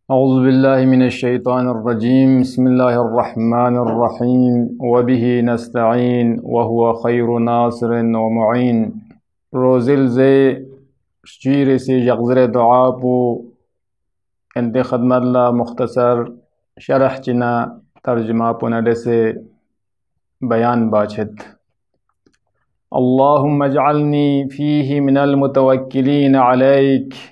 اعوذ باللہ من الشیطان الرجیم بسم اللہ الرحمن الرحیم وبہ نستعین وهو خیر ناصر ومعین روزل زے شیر سے یغزر دعا پو انت خدمت اللہ مختصر شرح چنا ترجمہ پنڈ سے بیان باچت اللہم اجعلنی فیہ من المتوکلین علیک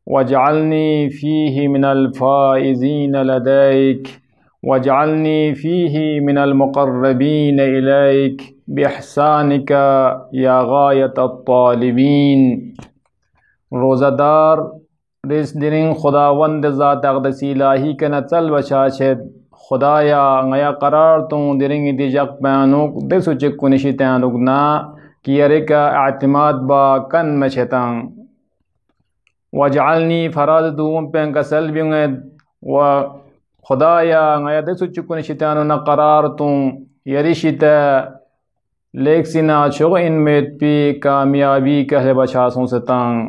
واجعلنی فیہ من الفائزین لدیک واجعلنی فیہ من المقربین الیک باحسانک یا غایت الطالبین روزہ دار رس درین خداوند ذات اقدس الہی کنا چل بچاشت خدایا غیا قرار تون درین دی جق بیانوک دسو چکو نشیتانوک نا کی ارکا اعتماد با کن مچھتان وجعلنی فراد دوم پین کا سلبینگد و خدایا غیا دسو چکو نشیتانو نا قرار تون یریشیتا لیک سنا چھو ان میت پی کامیابی کہل بچاسوں ستان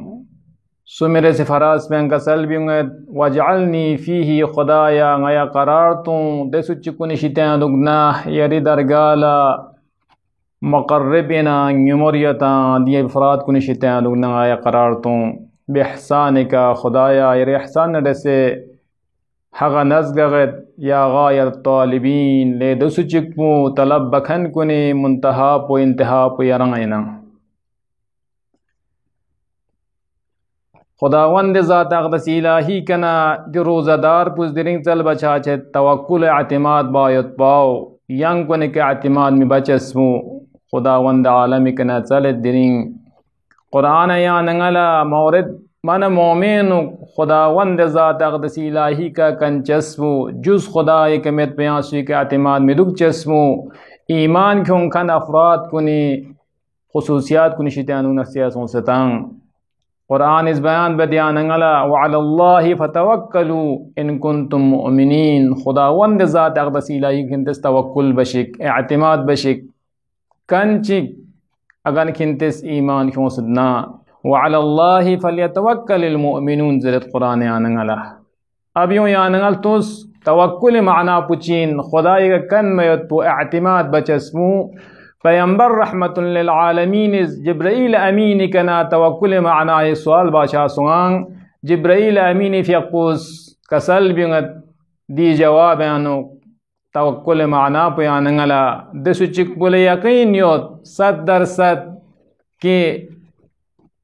سو میرے سے فراز پین کا سلبینگد وجعلنی فیہ خدایا غیا قرار تون دسو چکو نشیتان دگنا یری درگالا مقربنا نموریتا دی افراد کو نشیتان دگنا غیا قرار تون بحسانکا خدایا یری احسان دسے حقا نزگغت یا غایت طالبین لے دسو چکو طلب بکھن کنی منتہا پو انتہا پو یرنگینا خداوند ذات اقدس الہی کنا جو روزہ دار پوز درنگ چل بچاچت توکل اعتماد بایت پاو ینگ کنے کے اعتماد میں بچسمو خداوند عالمی کنا چل درنگ قرآن یا ننگلا مورد من مومن خداوند ذات اقدس الہی کا کن چسمو جز خدای کمیت پیانسوی کے اعتماد میں دک چسمو ایمان کیوں کن افراد کنی خصوصیات کنی شیطانو نفسیاسوں ستان قرآن اس بیان بدیان انگلا وعلی اللہ فتوکلو ان کنتم مؤمنین خداوند ذات اقدس الہی کنتس توکل بشک اعتماد بشک کنچک اگر کنتس ایمان کیوں صدنا وعلی اللہ فلیتوکل المؤمنون زرد قرآن آنگلا اب یوں یانگل توس توکل معنی پچین خدای کا کن میت پو اعتماد بچسمو پیغمبر رحمت للعالمین جبرائیل امین کنا توکل معنی سوال باشا سوان جبرائیل امین فی اقوس کسل بینت دی جواب انو توکل معنی پیاننگلا دسو چکبول یقین یوت 100% کہ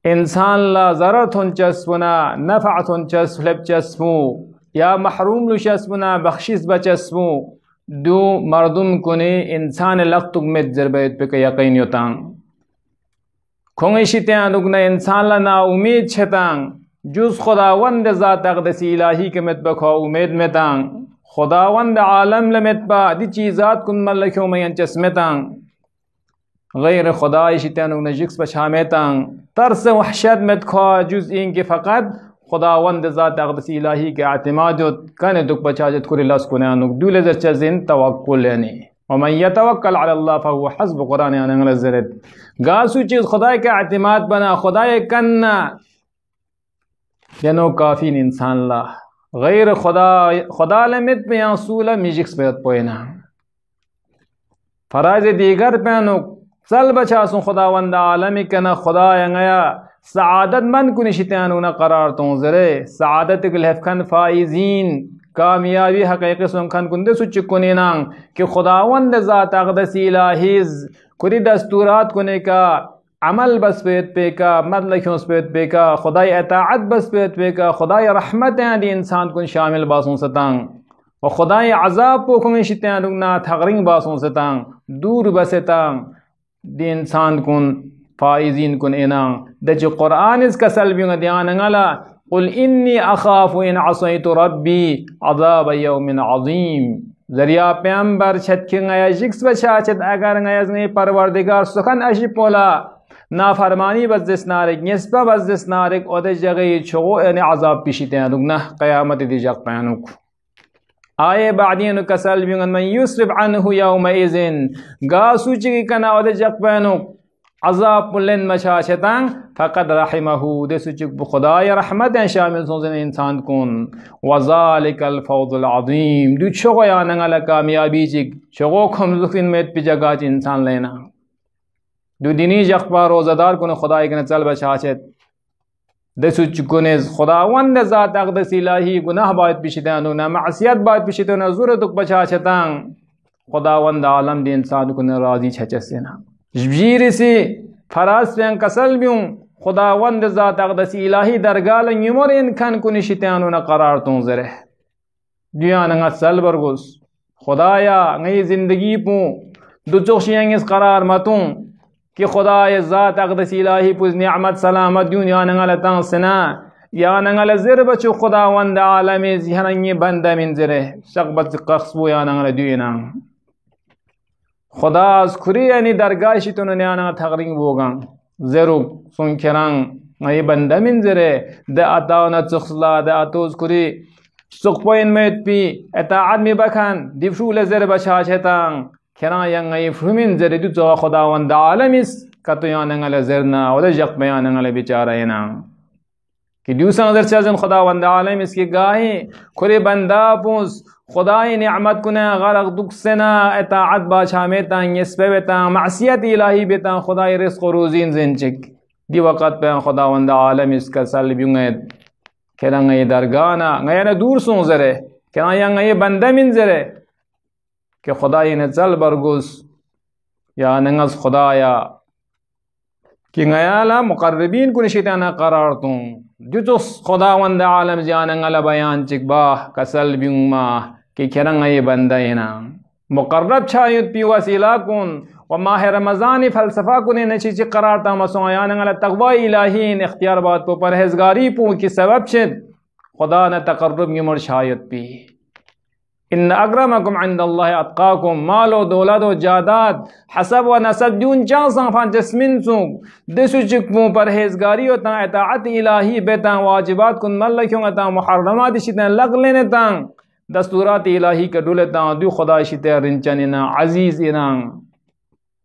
انسان لا ضررتن چسبنا نفعتن چسب چسبو یا محروم لو چسبنا بخشیس بچسبو دو مردم کنے انسان لغتک میں ضربیت پہ کہ یقین یوتاں کھونگی شیطان دکنا انسان لنا امید چھتاں جز خداوند ذات اقدس الہی کے متبکھو امید میتاں خداوند عالم لمتبا دی چیزات کن ملکیوں میں انچسمتاں غیر خدای شیطان دکنا جکس پچھامیتاں ترس وحشت متکھو جز ان کے فقط خداوند ذات اقدس الہی کے اعتماد کنے دک بچاجت کری لس کنانک دول زچزن توکل یعنی ومن یتوکل علی اللہ فهو حسب قرآن یعنی زرد گاسو چیز خدای کے اعتماد بنا خدای کننا ینو کافین انسان اللہ غیر خدا لمت پہ یانسولہ میجکس بیت پوینا فرائض دیگر پینو چل بچاسوں خداوند عالمی کنا خدا ینگیا سعادت من کنی شیطانونا قرار تون زرے سعادت کلحف کن فائزین کامیابی حقیقی سن کن کندے سچ کنینان کہ خداوند ذات اقدس الہیز کری دستورات کنے کا عمل بس پیت پے کا مدلکیوں پیت پے کا خدای اطاعت بس پیت پے کا خدای رحمت ہیں دی انسان کن شامل باسوں ستان و خدای عذاب پو کنی شیطانونا تغرین باسوں ستان دور بستان دی انسان کن فائزین کن انام دچ قرآن اس کا سلبیوں دیان انگلا قل انی اخاف ان عصیت ربی عذاب یوم عظیم ذریعہ پیامبر چھت کی غیا جکس بچا چھت اگر غیا زنی پروردگار سخن اشی پولا نافرمانی بزدس نارک نسبہ بزدس نارک او دے جگئی چھو یعنی عذاب پیشیتے ہیں دگنا قیامت دی جگ پینک آئے بعدین کا سلبیوں من یسرف عنہ یوم ایزن گاسو چکی کنا او دے جگ پینک عذاب پلن مشاشتان فقد رحمہو دسو چک خدای رحمت شامل سوزن انسان کن وذالک الفوز العظیم دو چگو یا ننگل کامیابی چک چگو کم زخین میت پی جگہ چ انسان لینا دو دینی جخبا روزدار کن خدای کن چل بشاشت دسو چکنز خداوند ذات اقدس الہی گناہ باید پیشتانو نا معصیت باید پیشتانو زورتک بشاشتان خداوند عالم دی انسان کن راضی چھچسینا جبیر سی فراز پین کسل بیوں خداوند ذات اقدس الہی درگال یمر انکن کنی شتیانو نا قرار تون زرے دیانا نگا سل برگوز خدایا نگی زندگی پوں دو چوشیانگیز قرار متون کہ خدای ذات اقدس الہی پوز نعمت سلامت دیون یا نگا لتان سنا یا نگا لزر بچو خداوند عالمی زیہننگی بندہ من زرے شقبت قصبو یا نگا لدیونا خدا از کری یعنی درگاہشی تو نیانا تغرین بوگا زیرو سنکران نئی بندہ من زرے دا اتاونا چخصلا دا اتوز کری سقپوین میت پی اطاعت می بکن دیفشول زر بشاشتان کران ینگی فرمین زر دو تو خداوند عالمیس کتو یاننگل زرنا ولا جق بیاننگل بیچارہ اینا کہ دیوسان در چازن خداوند عالمیس کی گاہی کری بندہ پونس خدای نعمت کنے غرق دک سنا اطاعت باشا میتا یسپے بیتا معصیت الہی بیتا خدای رزق و روزین زنچک دی وقت پہ خداوند عالم اس کا سلبیوں گئے کہنا گئے درگانا گئے دور سون زرے کہنا گئے بندہ من زرے کہ خدای نے چل برگوز یا ننگز خدایا کہ گیا مقربین کو نشیتانا قرار توں جو تو خداوند عالم جاننگل بیان چک باہ کسل بیوں ماہ کہ کھرنگ یہ بندہ اینا مقرب چھایت پی وسیلہ کن و ماہ رمضان فلسفہ کنے نچی چی قرار تا مسوں آیاننگل تقوی الہین اختیار بات پو پرہزگاری پو کی سبب شد خدا نے تقرب یمر چھایت پی ان اکرمکم عند اللہ اتقاکم مال و دولت و جادات حسب و نسب جون چان صنفان جسمن سوک دسو چکموں پرہیزگاری و تا اطاعت الہی بیتا واجبات کن ملکیوں تا محرمات شیطان لگ لینے تا دستورات الہی کا ڈولتا دو خدا شیطان رنچنینا عزیز اینا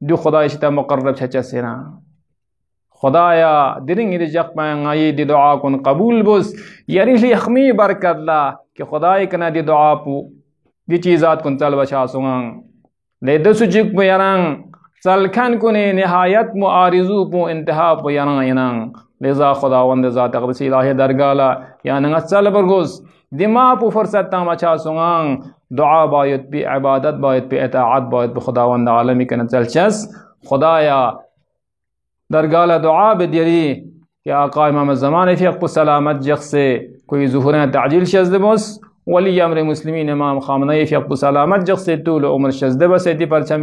دو خدا شیطان مقرب چھچسینا خدایا درنگ رجق پائیں آئی دی دعا کن قبول بس یعنی لیخمی برکت لا کہ خدای کنا دی دعا پو دی چیزات کن چل بچا سوگاں لے دسو جک پو یران چل کھن کنے نہایت معارضو پو انتہا پو یران ینان لذا خداوند ذات اقدس الہی درگالا یعنی چل برگوز دماغ پو فرصت تا مچا سوگاں دعا باید پی عبادت باید پی اطاعت باید پی خداوند عالمی کنا چل چس خدایا درگالا دعا بدیری کہ آقا امام زمان فی اقب سلامت جخ سے کوئی ظہوریں تعجیل شزد بس ولی امر مسلمین امام خامنہ فی اقب سلامت جخ سے طول عمر شزد بس ایتی پرچم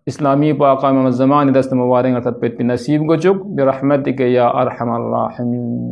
اسلامی پا آقا امام زمان دست مبارنگ ارتد پیت پی نصیب کو چک برحمتک یا ارحم الراحمین.